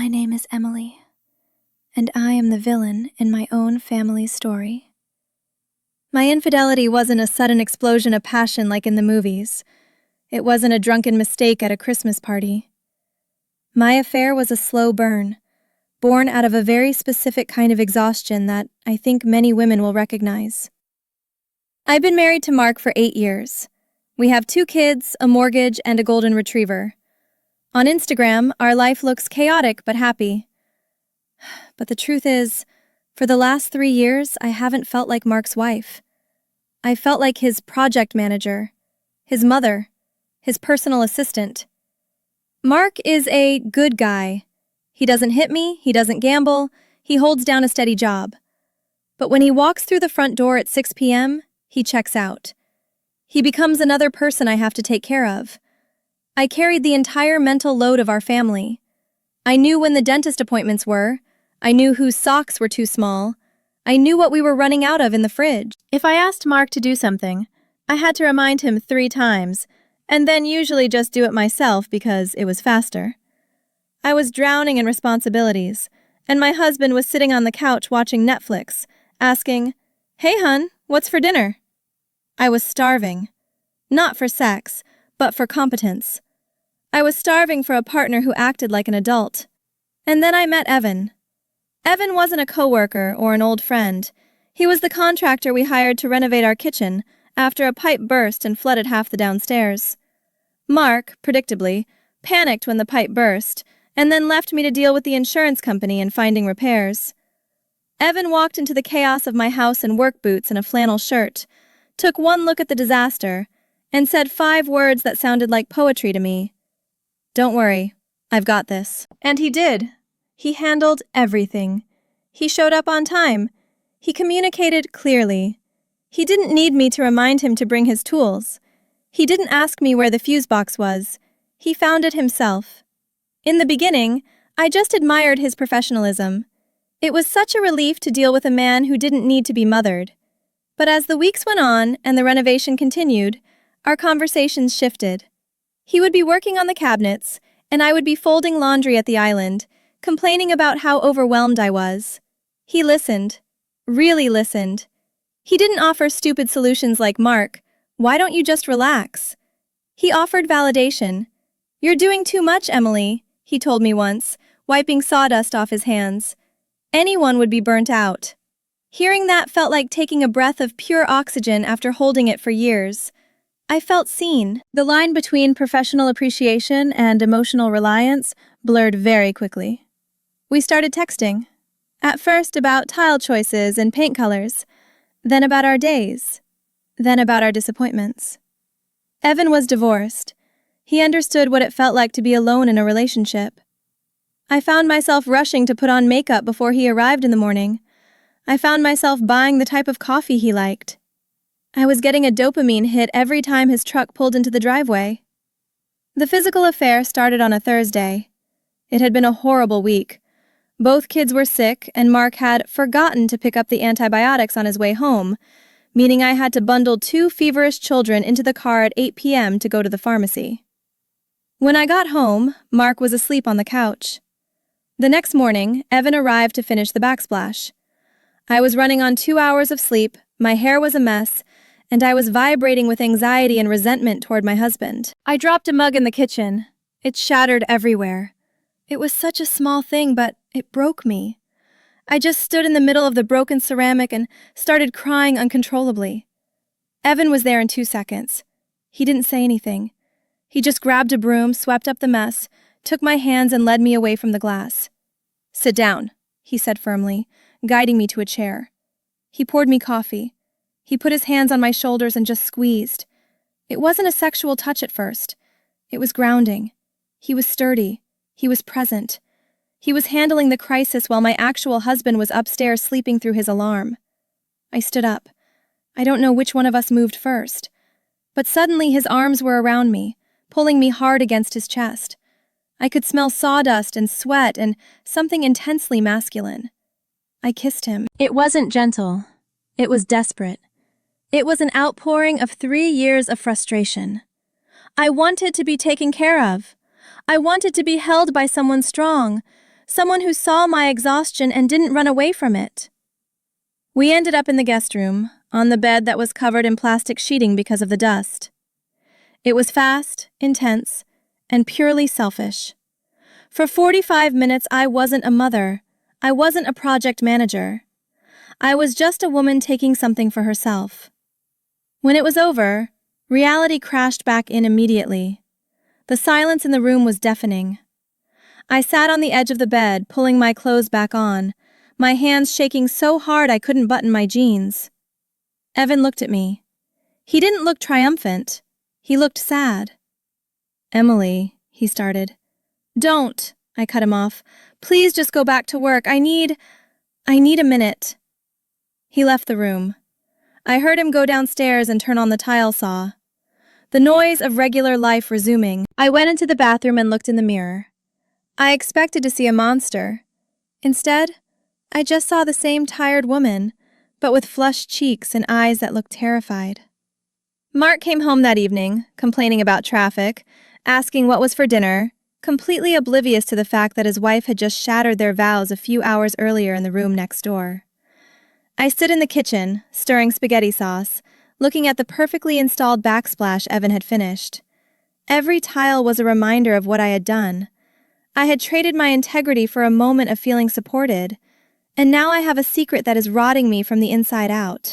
My name is Emily, and I am the villain in my own family's story. My infidelity wasn't a sudden explosion of passion like in the movies. It wasn't a drunken mistake at a Christmas party. My affair was a slow burn, born out of a very specific kind of exhaustion that I think many women will recognize. I've been married to Mark for 8 years. We have 2 kids, a mortgage, and a golden retriever. On Instagram, our life looks chaotic but happy. But the truth is, for the last 3 years, I haven't felt like Mark's wife. I felt like his project manager, his mother, his personal assistant. Mark is a good guy. He doesn't hit me, he doesn't gamble, he holds down a steady job. But when he walks through the front door at 6 p.m., he checks out. He becomes another person I have to take care of. I carried the entire mental load of our family. I knew when the dentist appointments were. I knew whose socks were too small. I knew what we were running out of in the fridge. If I asked Mark to do something, I had to remind him 3 times, and then usually just do it myself because it was faster. I was drowning in responsibilities, and my husband was sitting on the couch watching Netflix, asking, "Hey, hun, what's for dinner?" I was starving. Not for sex, but for competence. I was starving for a partner who acted like an adult. And then I met Evan. Evan wasn't a coworker or an old friend. He was the contractor we hired to renovate our kitchen after a pipe burst and flooded half the downstairs. Mark, predictably, panicked when the pipe burst and then left me to deal with the insurance company and finding repairs. Evan walked into the chaos of my house in work boots and a flannel shirt, took one look at the disaster, and said 5 words that sounded like poetry to me. "Don't worry, I've got this." And he did. He handled everything. He showed up on time. He communicated clearly. He didn't need me to remind him to bring his tools. He didn't ask me where the fuse box was. He found it himself. In the beginning, I just admired his professionalism. It was such a relief to deal with a man who didn't need to be mothered. But as the weeks went on and the renovation continued, our conversations shifted. He would be working on the cabinets, and I would be folding laundry at the island, complaining about how overwhelmed I was. He listened. Really listened. He didn't offer stupid solutions like, "Mark, why don't you just relax?" He offered validation. "You're doing too much, Emily," he told me once, wiping sawdust off his hands. Anyone would be burnt out. Hearing that felt like taking a breath of pure oxygen after holding it for years. I felt seen. The line between professional appreciation and emotional reliance blurred very quickly. We started texting. At first about tile choices and paint colors, then about our days, then about our disappointments. Evan was divorced. He understood what it felt like to be alone in a relationship. I found myself rushing to put on makeup before he arrived in the morning. I found myself buying the type of coffee he liked. I was getting a dopamine hit every time his truck pulled into the driveway. The physical affair started on a Thursday. It had been a horrible week. Both kids were sick, and Mark had forgotten to pick up the antibiotics on his way home, meaning I had to bundle 2 feverish children into the car at 8 p.m. to go to the pharmacy. When I got home, Mark was asleep on the couch. The next morning, Evan arrived to finish the backsplash. I was running on 2 hours of sleep, my hair was a mess, and I was vibrating with anxiety and resentment toward my husband. I dropped a mug in the kitchen. It shattered everywhere. It was such a small thing, but it broke me. I just stood in the middle of the broken ceramic and started crying uncontrollably. Evan was there in 2 seconds. He didn't say anything. He just grabbed a broom, swept up the mess, took my hands and led me away from the glass. "Sit down," he said firmly, guiding me to a chair. He poured me coffee. He put his hands on my shoulders and just squeezed. It wasn't a sexual touch at first. It was grounding. He was sturdy. He was present. He was handling the crisis while my actual husband was upstairs sleeping through his alarm. I stood up. I don't know which one of us moved first. But suddenly his arms were around me, pulling me hard against his chest. I could smell sawdust and sweat and something intensely masculine. I kissed him. It wasn't gentle. It was desperate. It was an outpouring of 3 years of frustration. I wanted to be taken care of. I wanted to be held by someone strong, Someone who saw my exhaustion and didn't run away from it. We ended up in the guest room, on the bed that was covered in plastic sheeting because of the dust. It was fast, intense, and purely selfish. For 45 minutes, I wasn't a mother. I wasn't a project manager. I was just a woman taking something for herself. When it was over, reality crashed back in immediately. The silence in the room was deafening. I sat on the edge of the bed, pulling my clothes back on, my hands shaking so hard I couldn't button my jeans. Evan looked at me. He didn't look triumphant. He looked sad. "Emily," he started. "Don't," I cut him off. "Please just go back to work. I need a minute." He left the room. I heard him go downstairs and turn on the tile saw. The noise of regular life resuming, I went into the bathroom and looked in the mirror. I expected to see a monster. Instead, I just saw the same tired woman, but with flushed cheeks and eyes that looked terrified. Mark came home that evening, complaining about traffic, asking what was for dinner, completely oblivious to the fact that his wife had just shattered their vows a few hours earlier in the room next door. I stood in the kitchen, stirring spaghetti sauce, looking at the perfectly installed backsplash Evan had finished. Every tile was a reminder of what I had done. I had traded my integrity for a moment of feeling supported, and now I have a secret that is rotting me from the inside out.